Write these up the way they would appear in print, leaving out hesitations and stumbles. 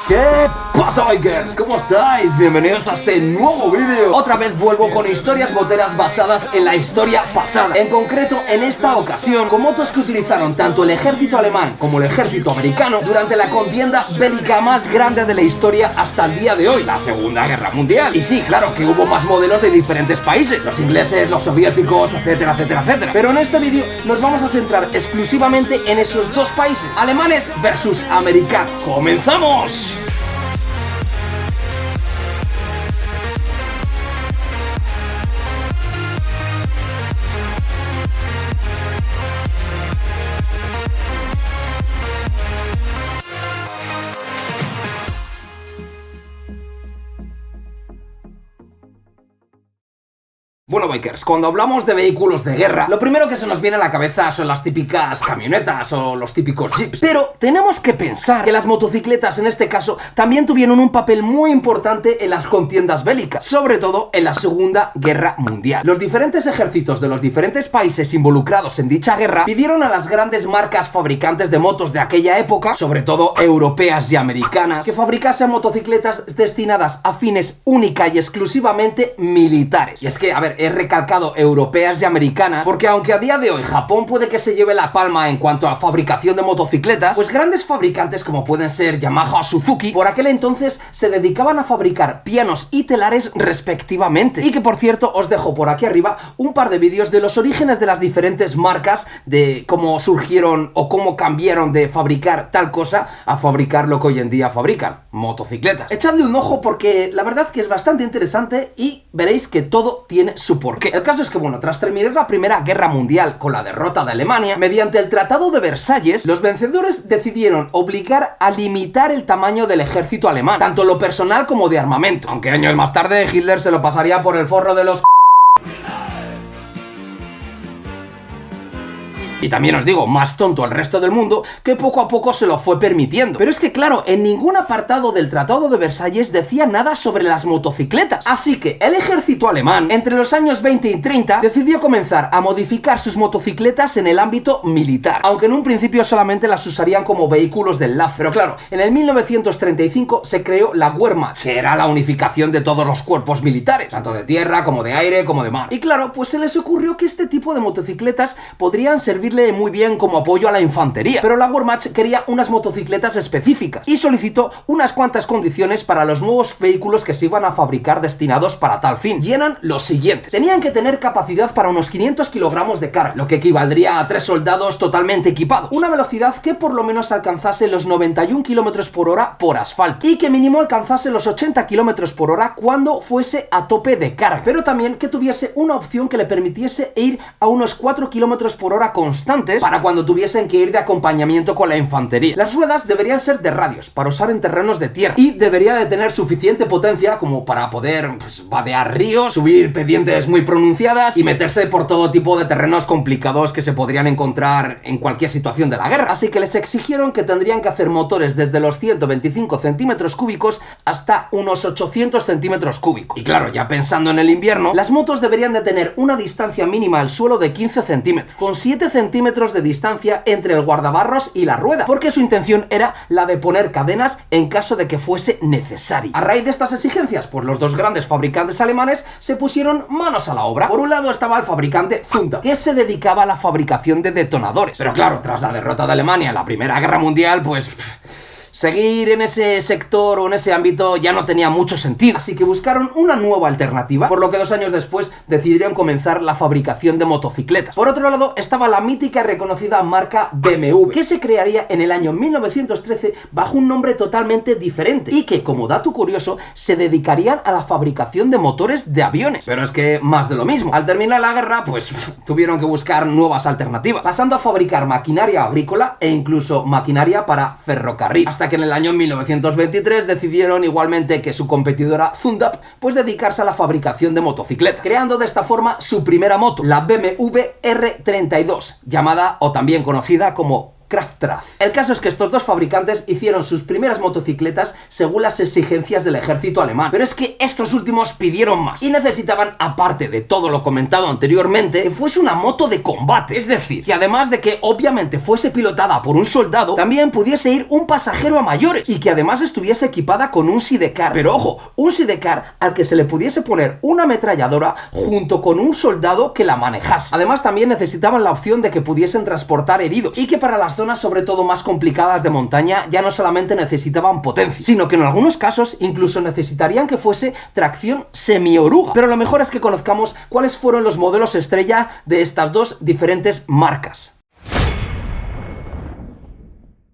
¿Qué pasa, bikers? ¿Cómo estáis? Bienvenidos a este nuevo vídeo. Otra vez vuelvo con historias moteras basadas en la historia pasada. En concreto, en esta ocasión, con motos que utilizaron tanto el ejército alemán como el ejército americano durante la contienda bélica más grande de la historia hasta el día de hoy, la Segunda Guerra Mundial. Y sí, claro que hubo más modelos de diferentes países, los ingleses, los soviéticos, etcétera, etcétera, etcétera. Pero en este vídeo nos vamos a centrar exclusivamente en esos dos países, alemanes versus americanos. ¡Comenzamos! Bueno, bikers, cuando hablamos de vehículos de guerra, lo primero que se nos viene a la cabeza son las típicas camionetas o los típicos jeeps. Pero tenemos que pensar que las motocicletas, en este caso, también tuvieron un papel muy importante en las contiendas bélicas, sobre todo en la Segunda Guerra Mundial. Los diferentes ejércitos de los diferentes países involucrados en dicha guerra pidieron a las grandes marcas fabricantes de motos de aquella época, sobre todo europeas y americanas, que fabricasen motocicletas destinadas a fines única y exclusivamente militares. Y es que, a ver, he recalcado europeas y americanas porque aunque a día de hoy Japón puede que se lleve la palma en cuanto a fabricación de motocicletas, pues grandes fabricantes como pueden ser Yamaha o Suzuki por aquel entonces se dedicaban a fabricar pianos y telares respectivamente. Y que por cierto os dejo por aquí arriba un par de vídeos de los orígenes de las diferentes marcas, de cómo surgieron o cómo cambiaron de fabricar tal cosa a fabricar lo que hoy en día fabrican, motocicletas. Echadle un ojo porque la verdad que es bastante interesante y veréis que todo tiene su porqué. El caso es que, bueno, tras terminar la Primera Guerra Mundial con la derrota de Alemania, mediante el Tratado de Versalles, los vencedores decidieron obligar a limitar el tamaño del ejército alemán, tanto lo personal como de armamento. Aunque años más tarde Hitler se lo pasaría por el forro de los... Y también os digo, más tonto el resto del mundo, que poco a poco se lo fue permitiendo. Pero es que claro, en ningún apartado del Tratado de Versalles decía nada sobre las motocicletas. Así que el ejército alemán, entre los años 20 y 30, decidió comenzar a modificar sus motocicletas en el ámbito militar, aunque en un principio solamente las usarían como vehículos de enlace. Pero claro, en el 1935 se creó la Wehrmacht, que era la unificación de todos los cuerpos militares, tanto de tierra, como de aire, como de mar. Y claro, pues se les ocurrió que este tipo de motocicletas podrían servir muy bien como apoyo a la infantería, pero la Wehrmacht quería unas motocicletas específicas y solicitó unas cuantas condiciones para los nuevos vehículos que se iban a fabricar destinados para tal fin, y eran los siguientes: tenían que tener capacidad para unos 500 kilogramos de carga, lo que equivaldría a 3 soldados totalmente equipados, una velocidad que por lo menos alcanzase los 91 kilómetros por hora por asfalto y que mínimo alcanzase los 80 kilómetros por hora cuando fuese a tope de carga, pero también que tuviese una opción que le permitiese ir a unos 4 kilómetros por hora constantes para cuando tuviesen que ir de acompañamiento con la infantería. Las ruedas deberían ser de radios para usar en terrenos de tierra y debería de tener suficiente potencia como para poder, pues, vadear ríos, subir pendientes muy pronunciadas y meterse por todo tipo de terrenos complicados que se podrían encontrar en cualquier situación de la guerra. Así que les exigieron que tendrían que hacer motores desde los 125 centímetros cúbicos hasta unos 800 centímetros cúbicos. Y claro, ya pensando en el invierno, las motos deberían de tener una distancia mínima al suelo de 15 centímetros, con 7 centímetros de distancia entre el guardabarros y la rueda, porque su intención era la de poner cadenas en caso de que fuese necesario. A raíz de estas exigencias, pues los dos grandes fabricantes alemanes se pusieron manos a la obra. Por un lado estaba el fabricante Zunda, que se dedicaba a la fabricación de detonadores, pero claro, tras la derrota de Alemania en la Primera Guerra Mundial, pues... seguir en ese sector o en ese ámbito ya no tenía mucho sentido, así que buscaron una nueva alternativa, por lo que 2 años después decidieron comenzar la fabricación de motocicletas. Por otro lado estaba la mítica y reconocida marca BMW, que se crearía en el año 1913 bajo un nombre totalmente diferente y que, como dato curioso, se dedicarían a la fabricación de motores de aviones. Pero es que más de lo mismo. Al terminar la guerra, pues tuvieron que buscar nuevas alternativas, pasando a fabricar maquinaria agrícola e incluso maquinaria para ferrocarril, hasta que en el año 1923 decidieron igualmente que su competidora Zundap pues dedicarse a la fabricación de motocicletas, creando de esta forma su primera moto, la BMW R32, llamada o también conocida como Kraftrath. El caso es que estos dos fabricantes hicieron sus primeras motocicletas según las exigencias del ejército alemán, pero es que estos últimos pidieron más y necesitaban, aparte de todo lo comentado anteriormente, que fuese una moto de combate, es decir, que además de que obviamente fuese pilotada por un soldado, también pudiese ir un pasajero a mayores y que además estuviese equipada con un sidecar, pero ojo, un sidecar al que se le pudiese poner una ametralladora junto con un soldado que la manejase. Además también necesitaban la opción de que pudiesen transportar heridos y que para las zonas sobre todo más complicadas de montaña ya no solamente necesitaban potencia, sino que en algunos casos incluso necesitarían que fuese tracción semi-oruga. Pero lo mejor es que conozcamos cuáles fueron los modelos estrella de estas dos diferentes marcas.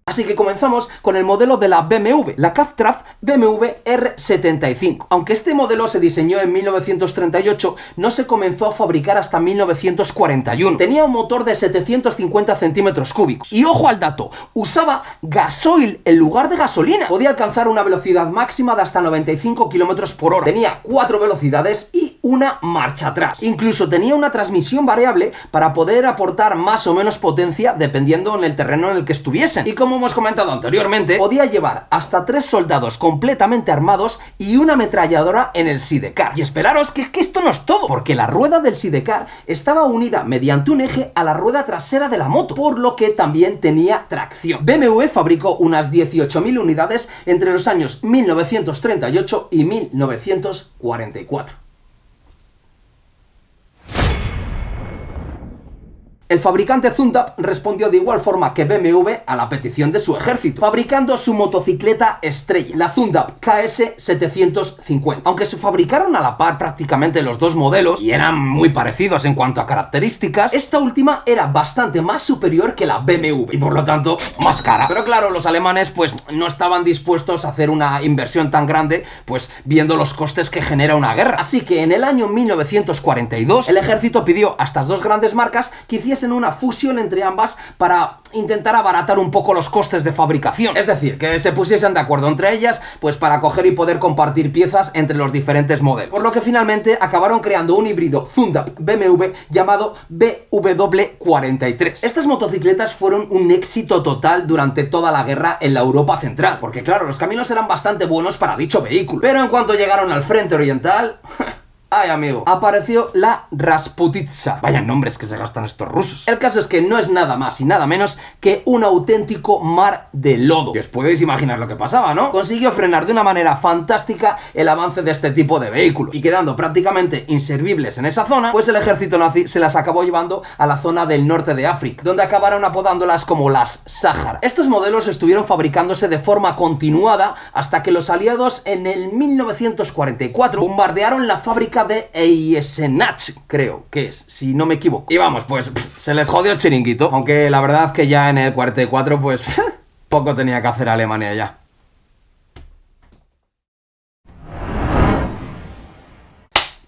Así que comenzamos con el modelo de la BMW, la Kraftrath BMW R75. Aunque este modelo se diseñó en 1938, no se comenzó a fabricar hasta 1941. Tenía un motor de 750 centímetros cúbicos. Y ojo al dato, usaba gasoil en lugar de gasolina. Podía alcanzar una velocidad máxima de hasta 95 kilómetros por hora. Tenía 4 velocidades y una marcha atrás. Incluso tenía una transmisión variable para poder aportar más o menos potencia dependiendo en el terreno en el que estuviesen. Y como hemos comentado anteriormente, podía llevar hasta 3 soldados completamente armados y una ametralladora en el sidecar. Y esperaros que esto no es todo, porque la rueda del sidecar estaba unida mediante un eje a la rueda trasera de la moto, por lo que también tenía tracción. BMW fabricó unas 18.000 unidades entre los años 1938 y 1944. El fabricante Zundap respondió de igual forma que BMW a la petición de su ejército, fabricando su motocicleta estrella, la Zundap KS750. Aunque se fabricaron a la par prácticamente los dos modelos y eran muy parecidos en cuanto a características, esta última era bastante más superior que la BMW y por lo tanto más cara. Pero claro, los alemanes pues no estaban dispuestos a hacer una inversión tan grande, pues viendo los costes que genera una guerra. Así que en el año 1942 el ejército pidió a estas dos grandes marcas que hiciesen una fusión entre ambas para intentar abaratar un poco los costes de fabricación. Es decir, que se pusiesen de acuerdo entre ellas, pues para coger y poder compartir piezas entre los diferentes modelos. Por lo que finalmente acabaron creando un híbrido Zundap BMW llamado BW43. Estas motocicletas fueron un éxito total durante toda la guerra en la Europa central, porque claro, los caminos eran bastante buenos para dicho vehículo. Pero en cuanto llegaron al frente oriental... Ay, amigo, apareció la Rasputitsa. Vaya nombres que se gastan estos rusos. El caso es que no es nada más y nada menos que un auténtico mar de lodo. Y os podéis imaginar lo que pasaba, ¿no? Consiguió frenar de una manera fantástica el avance de este tipo de vehículos. Y quedando prácticamente inservibles en esa zona, pues el ejército nazi se las acabó llevando a la zona del norte de África, donde acabaron apodándolas como las Sahara. Estos modelos estuvieron fabricándose de forma continuada hasta que los aliados en el 1944 bombardearon la fábrica de Eisenach, creo que es, si no me equivoco. Y vamos, pues se les jodió el chiringuito, aunque la verdad que ya en el 44 pues poco tenía que hacer Alemania ya.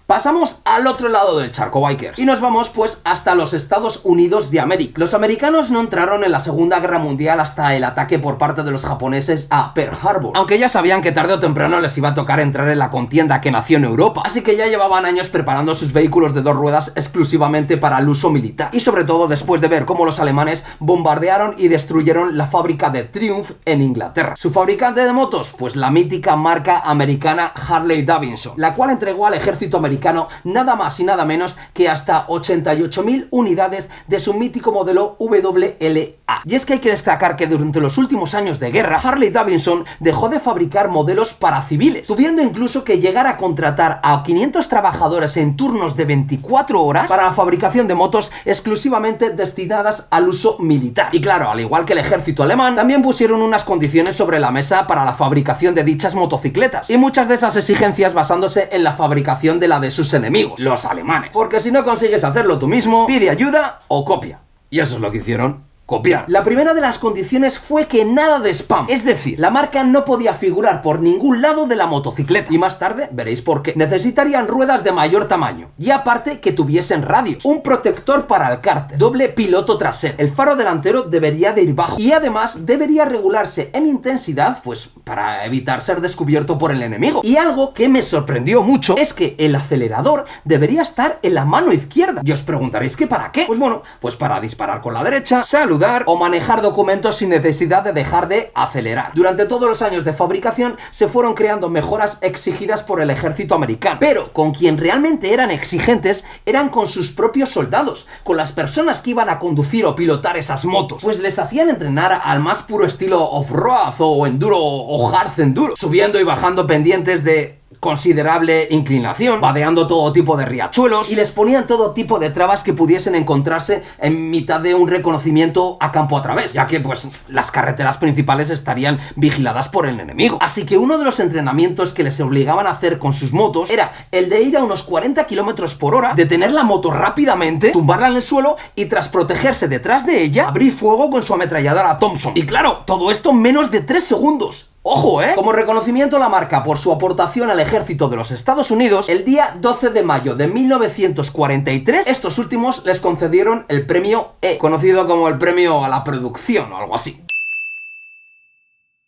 Pasamos al otro lado del charco, bikers, y nos vamos pues hasta los Estados Unidos de América. Los americanos no entraron en la Segunda Guerra Mundial hasta el ataque por parte de los japoneses a Pearl Harbor, aunque ya sabían que tarde o temprano les iba a tocar entrar en la contienda que nació en Europa, así que ya llevaban años preparando sus vehículos de 2 ruedas exclusivamente para el uso militar, y sobre todo después de ver cómo los alemanes bombardearon y destruyeron la fábrica de Triumph en Inglaterra. Su fabricante de motos, pues la mítica marca americana Harley Davidson, la cual entregó al ejército americano nada más y nada menos que hasta 88.000 unidades de su mítico modelo WLA. Y es que hay que destacar que durante los últimos años de guerra, Harley Davidson dejó de fabricar modelos para civiles, tuviendo incluso que llegar a contratar a 500 trabajadores en turnos de 24 horas para la fabricación de motos exclusivamente destinadas al uso militar. Y claro, al igual que el ejército alemán, también pusieron unas condiciones sobre la mesa para la fabricación de dichas motocicletas, y muchas de esas exigencias basándose en la fabricación de la de sus enemigos, los alemanes. Porque si no consigues hacerlo tú mismo, pide ayuda o copia. Y eso es lo que hicieron. Copiar. La primera de las condiciones fue que nada de spam, es decir, la marca no podía figurar por ningún lado de la motocicleta, y más tarde veréis por qué. Necesitarían ruedas de mayor tamaño, y aparte que tuviesen radios, un protector para el cárter, doble piloto trasero, el faro delantero debería de ir bajo, y además debería regularse en intensidad, pues para evitar ser descubierto por el enemigo. Y algo que me sorprendió mucho es que el acelerador debería estar en la mano izquierda, y os preguntaréis que ¿para qué? Pues bueno, pues para disparar con la derecha, saludar estornudar o manejar documentos sin necesidad de dejar de acelerar. Durante todos los años de fabricación se fueron creando mejoras exigidas por el ejército americano, pero con quien realmente eran exigentes eran con sus propios soldados, con las personas que iban a conducir o pilotar esas motos, pues les hacían entrenar al más puro estilo off-road o enduro o hard enduro, subiendo y bajando pendientes de considerable inclinación, vadeando todo tipo de riachuelos, y les ponían todo tipo de trabas que pudiesen encontrarse en mitad de un reconocimiento a campo a través, ya que pues las carreteras principales estarían vigiladas por el enemigo. Así que uno de los entrenamientos que les obligaban a hacer con sus motos era el de ir a unos 40 km por hora, detener la moto rápidamente, tumbarla en el suelo y tras protegerse detrás de ella, abrir fuego con su ametralladora Thompson. Y claro, todo esto en menos de 3 segundos. ¡Ojo, eh! Como reconocimiento a la marca por su aportación al ejército de los Estados Unidos, el día 12 de mayo de 1943, estos últimos les concedieron el premio E, conocido como el premio a la producción o algo así.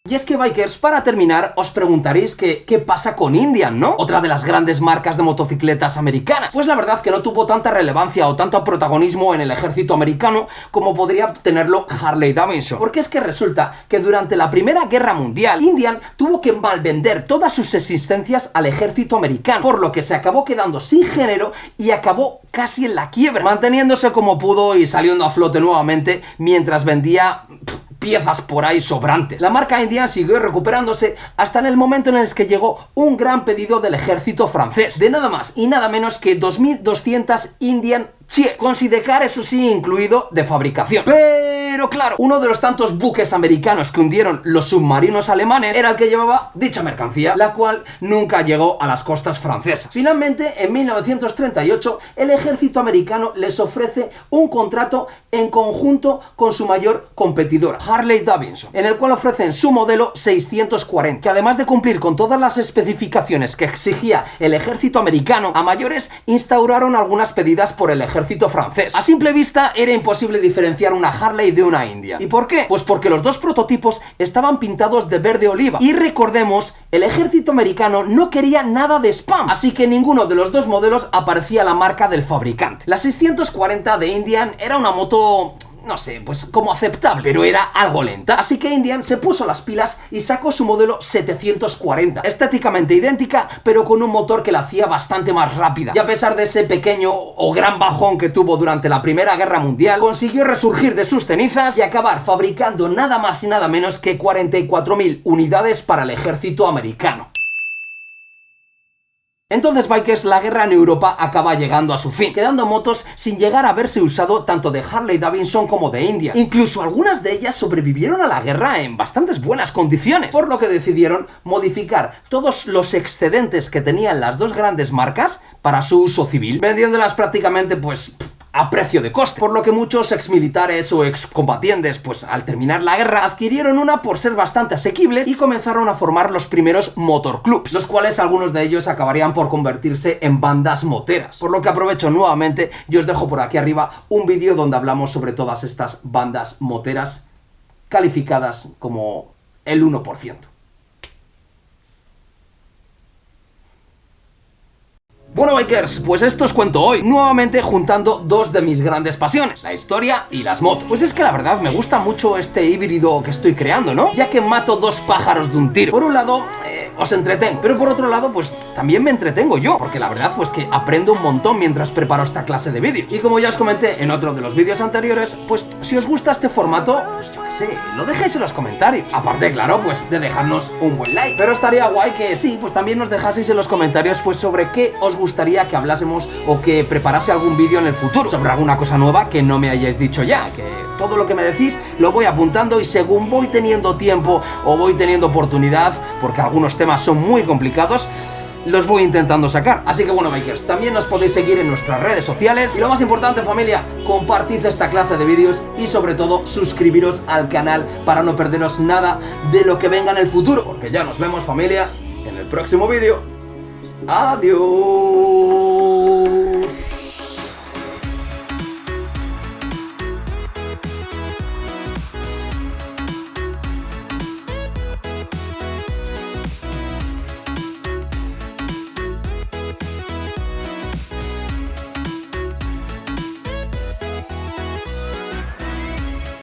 Y es que, bikers, para terminar, os preguntaréis que ¿qué pasa con Indian, no? Otra de las grandes marcas de motocicletas americanas. Pues la verdad que no tuvo tanta relevancia o tanto protagonismo en el ejército americano como podría tenerlo Harley Davidson. Porque es que resulta que durante la Primera Guerra Mundial, Indian tuvo que malvender todas sus existencias al ejército americano, por lo que se acabó quedando sin género y acabó casi en la quiebra, manteniéndose como pudo y saliendo a flote nuevamente mientras vendía piezas por ahí sobrantes. La marca Indian siguió recuperándose hasta en el momento en el que llegó un gran pedido del ejército francés, de nada más y nada menos que 2.200 Indian Chief, con sidecar, eso sí, incluido de fabricación. Pero claro, uno de los tantos buques americanos que hundieron los submarinos alemanes era el que llevaba dicha mercancía, la cual nunca llegó a las costas francesas. Finalmente, en 1938, el ejército americano les ofrece un contrato en conjunto con su mayor competidora, Harley Davidson, en el cual ofrecen su modelo 640, que además de cumplir con todas las especificaciones que exigía el ejército americano, a mayores instauraron algunas pedidas por el ejército francés. A simple vista era imposible diferenciar una Harley de una Indian. ¿Y por qué? Pues porque los dos prototipos estaban pintados de verde oliva. Y recordemos, el ejército americano no quería nada de spam, así que ninguno de los dos modelos aparecía la marca del fabricante. La 640 de Indian era una moto, no sé, pues como aceptable, pero era algo lenta. Así que Indian se puso las pilas y sacó su modelo 740, estéticamente idéntica, pero con un motor que la hacía bastante más rápida. Y a pesar de ese pequeño o gran bajón que tuvo durante la Primera Guerra Mundial, consiguió resurgir de sus cenizas y acabar fabricando nada más y nada menos que 44.000 unidades para el ejército americano. Entonces, bikers, la guerra en Europa acaba llegando a su fin, quedando motos sin llegar a haberse usado tanto de Harley Davidson como de Indian. Incluso algunas de ellas sobrevivieron a la guerra en bastantes buenas condiciones, por lo que decidieron modificar todos los excedentes que tenían las dos grandes marcas para su uso civil, vendiéndolas prácticamente pues a precio de coste, por lo que muchos exmilitares o excombatientes, pues al terminar la guerra, adquirieron una por ser bastante asequibles y comenzaron a formar los primeros motorclubs, los cuales algunos de ellos acabarían por convertirse en bandas moteras, por lo que aprovecho nuevamente y os dejo por aquí arriba un vídeo donde hablamos sobre todas estas bandas moteras calificadas como el 1%. Bueno, bikers, pues esto os cuento hoy, nuevamente juntando dos de mis grandes pasiones, la historia y las motos. Pues es que la verdad me gusta mucho este híbrido que estoy creando, ¿no? Ya que mato dos pájaros de un tiro. Por un lado, os entretengo, pero por otro lado, pues también me entretengo yo, porque la verdad pues que aprendo un montón mientras preparo esta clase de vídeos. Y como ya os comenté en otro de los vídeos anteriores, pues si os gusta este formato, pues yo qué sé, lo dejéis en los comentarios. Aparte, claro, pues de dejarnos un buen like. Pero estaría guay que sí, pues también nos dejaseis en los comentarios pues sobre qué os gustaría que hablásemos o que preparase algún vídeo en el futuro, sobre alguna cosa nueva que no me hayáis dicho ya, que todo lo que me decís lo voy apuntando y según voy teniendo tiempo o voy teniendo oportunidad, porque algunos temas son muy complicados, los voy intentando sacar. Así que bueno, bikers, también nos podéis seguir en nuestras redes sociales y lo más importante, familia, compartid esta clase de vídeos y sobre todo suscribiros al canal para no perderos nada de lo que venga en el futuro, porque ya nos vemos, familia, en el próximo vídeo. Adiós.